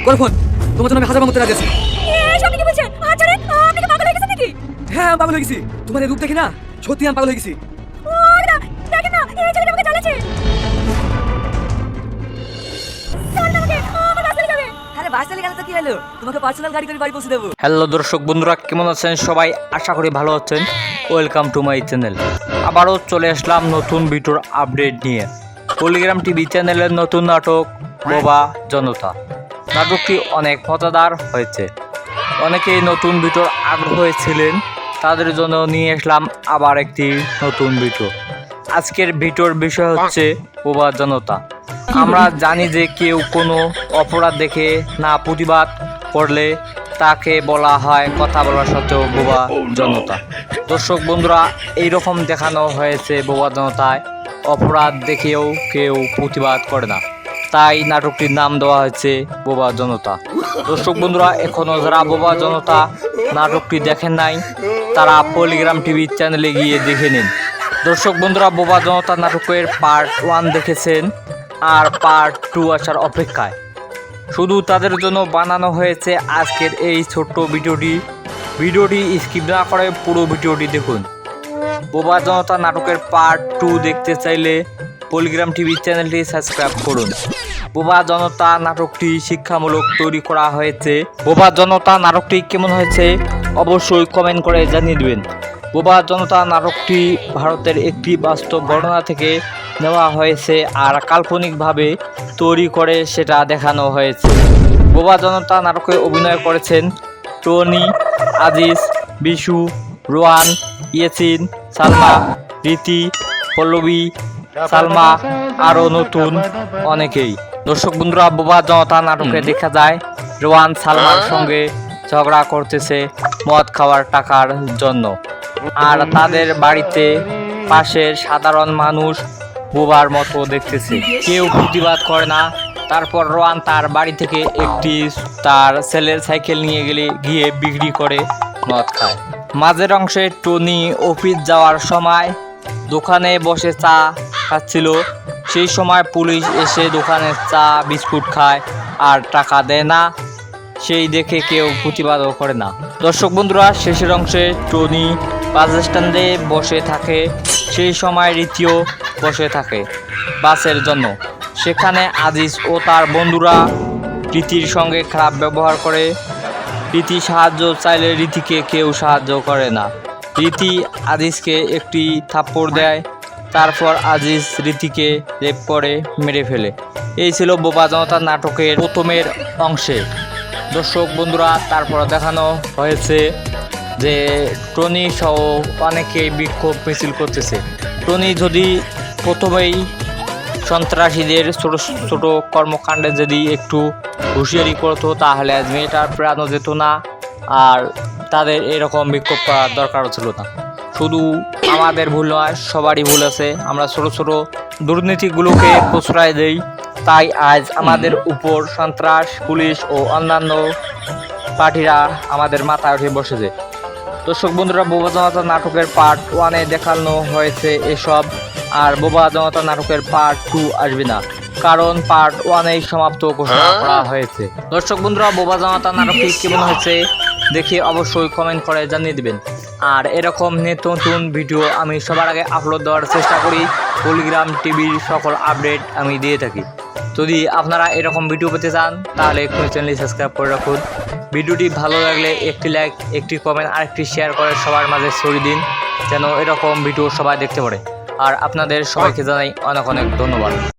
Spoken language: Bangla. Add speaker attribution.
Speaker 1: করো ফোন, তোমার জন্য আমি হাজার মতো রাজি আছি।
Speaker 2: এসব কি বলছেন? আচ্ছা রে, আপনি কি পাগল হয়ে গেছেন নাকি?
Speaker 1: হ্যাঁ আমি পাগল হয়ে গেছি, তোমার এই রূপ দেখি না সত্যি আমি পাগল হয়ে গেছি।
Speaker 2: ও না, দেখেন না, এই ছেলেটা আমাকে জ্বালাচ্ছে। ছাড়ুন আমাকে, আমার রাস্তায় যাবে।
Speaker 3: আরে বাসে গেলে তো কি হলো, তোমাকে পার্সোনাল গাড়ি করে বাড়ি পৌঁছে দেবো।
Speaker 4: হ্যালো দর্শক বন্ধুরা, কেমন আছেন সবাই? আশা করি ভালো আছেন। Welcome to my channel. আবারও চলে আসলাম নতুন ভিডিওর আপডেট নিয়ে। পলিগ্রাম টিভি চ্যানেলের নতুন নাটক বোবা জনতা। নাটকটি অনেক মজাদার হয়েছে, অনেকেই নতুন ভিডিওর আগ্রহ ছিলেন, তাদের জন্য নিয়ে আসলাম আবার একটি নতুন ভিডিও। আজকের ভিডিওর বিষয় হচ্ছে বোবা জনতা। আমরা জানি যে কেউ কোনো অপরাধ দেখে না প্রতিবাদ করলে তাকে বলা হয় কথা বলা সত্ত্বেও বোবা জনতা। দর্শক বন্ধুরা, এইরকম দেখানো হয়েছে বোবা জনতায় অপরাধ দেখেও কেউ প্রতিবাদ করে না, তাই নাটকটির নাম দেওয়া হয়েছে বোবা জনতা। দর্শক বন্ধুরা, এখনও যারা বোবা জনতা নাটকটি দেখেন নাই তারা পলিগ্রাম টিভি চ্যানেলে গিয়ে দেখে নিন। দর্শক বন্ধুরা, বোবা জনতা নাটকের পার্ট 1 দেখেছেন আর পার্ট 2 আসার অপেক্ষায়। শুধু তাদের জন্য বানানো হয়েছে আজকের এই ছোট্ট ভিডিওটি স্কিপ না করে পুরো ভিডিওটি দেখুন। বোবা জনতা নাটকের পার্ট 2 দেখতে চাইলে পলিগ্রাম টিভি চ্যানেলটি সাবস্ক্রাইব করুন। বোবা জনতা নাটকটি শিক্ষামূলক তৈরি করা হয়েছে। বোবা জনতা নাটকটি কেমন হয়েছে অবশ্যই কমেন্ট করে জানিয়ে দেবেন। বোবা জনতা নাটকটি ভারতের একটি বাস্তব ঘটনা থেকে নেওয়া হয়েছে আর কাল্পনিকভাবে তৈরি করে সেটা দেখানো হয়েছে। বোবা জনতা নাটকে অভিনয় করেছেন টনি, আজিজ, বিশু, রোহান, ইয়াসিন, সালমা, রীতি, পল্লবী, সালমা, আরও নতুন অনেকেই। দর্শক বন্ধুরা, বোবা জনতা নাটকে দেখা যায় রোহান সালমার সঙ্গে ঝগড়া করতেছে মদ খাওয়ার টাকার জন্য, আর তাদের বাড়িতে পাশের সাধারণ মানুষ বোবার মতো দেখতেছে, কেউ প্রতিবাদ করে না। তারপর রোহান তার বাড়ি থেকে একটি তার ছেলের সাইকেল নিয়ে গিয়ে বিক্রি করে মদ খায়। মাঝের অংশে টনি অফিস যাওয়ার সময় দোকানে বসে চা খাচ্ছিল, সেই সময় পুলিশ এসে দোকানে চা বিস্কুট খায় আর টাকা দেয় না, সেই দেখে কেউ প্রতিবাদও করে না। দর্শক বন্ধুরা, শেষের অংশে টনি বাস স্ট্যান্ডে বসে থাকে, সেই সময় রীতিও বসে থাকে বাসের জন্য। সেখানে আজিজ ও তার বন্ধুরা রীতির সঙ্গে খারাপ ব্যবহার করে। রীতি সাহায্য চাইলে রীতিকে কেউ সাহায্য করে না। রীতি আজিজকে একটি থাপ্পড় দেয়, তারপর আজিজ রীতিকে রেপ করে মেরে ফেলে। এই ছিল বোবা জনতা নাটকের প্রথমের অংশে। দর্শক বন্ধুরা, তারপর দেখানো হয়েছে যে টনি সহ অনেকেই বিক্ষোভ মিছিল করতেছে। টনি যদি প্রথমেই সন্ত্রাসীদের ছোট ছোট কর্মকাণ্ডে যদি একটু হুঁশিয়ারি করতো তাহলে আজ মেয়েটার প্রাণও যেত না, আর তাদের এরকম বিক্ষোভ করার দরকারও ছিল না। শুধু আমাদের ভুল নয়, সবারই ভুল আছে, আমরা ছোট ছোট দুর্নীতিগুলোকে প্রশ্রয় দেই, তাই আজ আমাদের উপর সন্ত্রাস, পুলিশ ও অন্যান্য পার্টিরা আমাদের মাথায় উঠে বসেছে। দর্শক বন্ধুরা, বোবা জনতা নাটকের পার্ট 1 দেখানো হয়েছে এসব, আর বোবা জনতা নাটকের পার্ট 2 আসবে না, কারণ পার্ট 1 সমাপ্ত ঘোষণা করা হয়েছে। দর্শক বন্ধুরা, বোবা জনতা নাটকটি কেমন হয়েছে দেখে অবশ্যই কমেন্ট করে জানিয়ে দেবেন। আর এরকম নিত্য নতুন ভিডিও আমি সবার আগে আপলোড দেওয়ার চেষ্টা করি। পলিগ্রাম টিভির সকল আপডেট আমি দিয়ে থাকি। যদি আপনারা এরকম ভিডিও পেতে চান তাহলে একটু চ্যানেলটি সাবস্ক্রাইব করে রাখুন। ভিডিওটি ভালো লাগলে একটি লাইক, একটি কমেন্ট আর একটি শেয়ার করে সবার মাঝে ছড়িয়ে দিন, যেন এরকম ভিডিও সবাই দেখতে পারে। আর আপনাদের সবাইকে জানাই অনেক অনেক ধন্যবাদ।